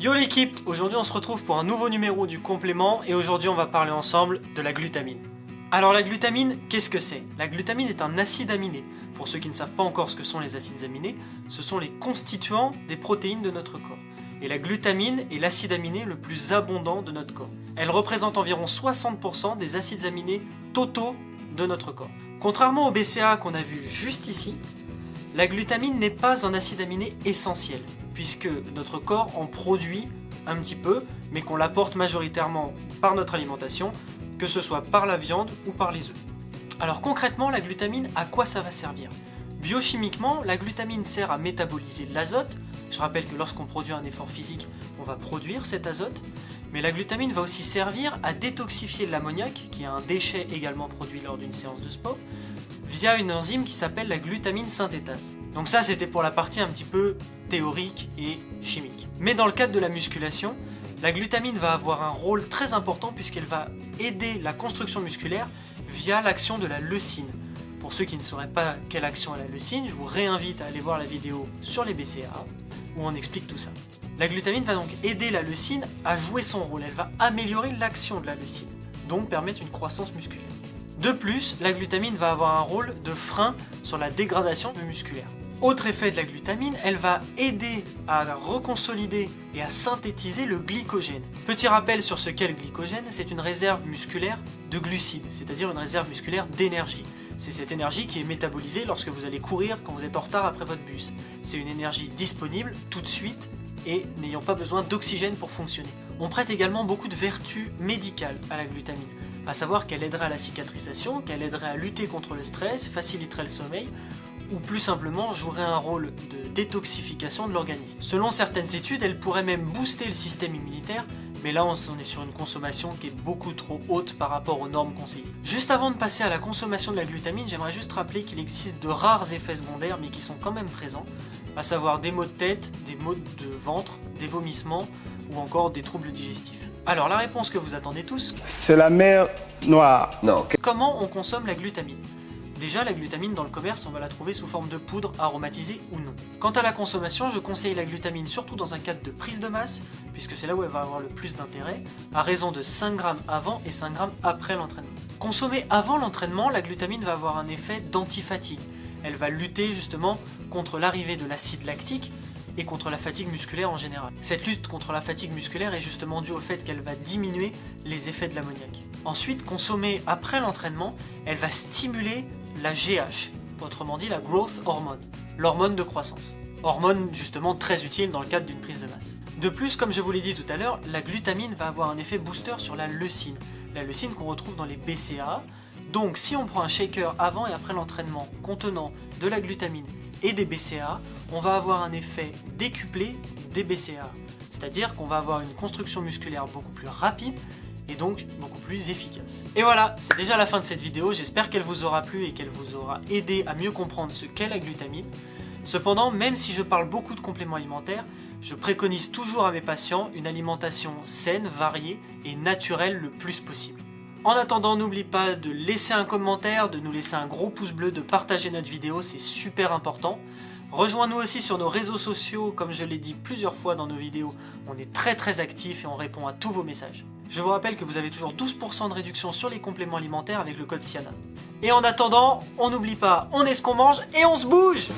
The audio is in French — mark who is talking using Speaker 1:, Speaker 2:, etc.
Speaker 1: Yo l'équipe, aujourd'hui on se retrouve pour un nouveau numéro du complément et aujourd'hui on va parler ensemble de la glutamine. Alors la glutamine, qu'est-ce que c'est? La glutamine est un acide aminé. Pour ceux qui ne savent pas encore ce que sont les acides aminés, ce sont les constituants des protéines de notre corps. Et la glutamine est l'acide aminé le plus abondant de notre corps. Elle représente environ 60% des acides aminés totaux de notre corps. Contrairement au BCAA qu'on a vu juste ici, la glutamine n'est pas un acide aminé essentiel, puisque notre corps en produit un petit peu, mais qu'on l'apporte majoritairement par notre alimentation, que ce soit par la viande ou par les œufs. Alors concrètement, la glutamine, à quoi ça va servir? Biochimiquement, la glutamine sert à métaboliser l'azote. Je rappelle que lorsqu'on produit un effort physique, on va produire cet azote. Mais la glutamine va aussi servir à détoxifier l'ammoniac, qui est un déchet également produit lors d'une séance de sport, via une enzyme qui s'appelle la glutamine synthétase. Donc ça, c'était pour la partie un petit peu théorique et chimique. Mais dans le cadre de la musculation, la glutamine va avoir un rôle très important puisqu'elle va aider la construction musculaire via l'action de la leucine. Pour ceux qui ne sauraient pas quelle action a la leucine, je vous réinvite à aller voir la vidéo sur les BCAA où on explique tout ça. La glutamine va donc aider la leucine à jouer son rôle, elle va améliorer l'action de la leucine, donc permettre une croissance musculaire. De plus, la glutamine va avoir un rôle de frein sur la dégradation musculaire. Autre effet de la glutamine, elle va aider à reconsolider et à synthétiser le glycogène. Petit rappel sur ce qu'est le glycogène, c'est une réserve musculaire de glucides, c'est-à-dire une réserve musculaire d'énergie. C'est cette énergie qui est métabolisée lorsque vous allez courir quand vous êtes en retard après votre bus. C'est une énergie disponible tout de suite et n'ayant pas besoin d'oxygène pour fonctionner. On prête également beaucoup de vertus médicales à la glutamine, à savoir qu'elle aiderait à la cicatrisation, qu'elle aiderait à lutter contre le stress, faciliterait le sommeil, ou plus simplement jouerait un rôle de détoxification de l'organisme. Selon certaines études, elle pourrait même booster le système immunitaire, mais là on est sur une consommation qui est beaucoup trop haute par rapport aux normes conseillées. Juste avant de passer à la consommation de la glutamine, j'aimerais juste rappeler qu'il existe de rares effets secondaires, mais qui sont quand même présents, à savoir des maux de tête, des maux de ventre, des vomissements, ou encore des troubles digestifs. Alors la réponse que vous attendez tous,
Speaker 2: c'est la mer Noire.
Speaker 3: Non.
Speaker 1: Comment on consomme la glutamine? Déjà, la glutamine dans le commerce, on va la trouver sous forme de poudre aromatisée ou non. Quant à la consommation, je conseille la glutamine surtout dans un cadre de prise de masse, puisque c'est là où elle va avoir le plus d'intérêt, à raison de 5 grammes avant et 5 grammes après l'entraînement. Consommée avant l'entraînement, la glutamine va avoir un effet d'antifatigue. Elle va lutter justement contre l'arrivée de l'acide lactique et contre la fatigue musculaire en général. Cette lutte contre la fatigue musculaire est justement due au fait qu'elle va diminuer les effets de l'ammoniac. Ensuite, consommée après l'entraînement, elle va stimuler la GH, autrement dit la growth hormone, l'hormone de croissance. Hormone justement très utile dans le cadre d'une prise de masse. De plus, comme je vous l'ai dit tout à l'heure, la glutamine va avoir un effet booster sur la leucine qu'on retrouve dans les BCAA. Donc si on prend un shaker avant et après l'entraînement contenant de la glutamine et des BCAA, on va avoir un effet décuplé des BCAA. C'est-à-dire qu'on va avoir une construction musculaire beaucoup plus rapide et donc beaucoup plus efficace. Et voilà, c'est déjà la fin de cette vidéo, j'espère qu'elle vous aura plu et qu'elle vous aura aidé à mieux comprendre ce qu'est la glutamine. Cependant, même si je parle beaucoup de compléments alimentaires, je préconise toujours à mes patients une alimentation saine, variée et naturelle le plus possible. En attendant, n'oublie pas de laisser un commentaire, de nous laisser un gros pouce bleu, de partager notre vidéo, c'est super important. Rejoins-nous aussi sur nos réseaux sociaux, comme je l'ai dit plusieurs fois dans nos vidéos, on est très actifs et on répond à tous vos messages. Je vous rappelle que vous avez toujours 12% de réduction sur les compléments alimentaires avec le code CIANA. Et en attendant, on n'oublie pas, on est ce qu'on mange et on se bouge!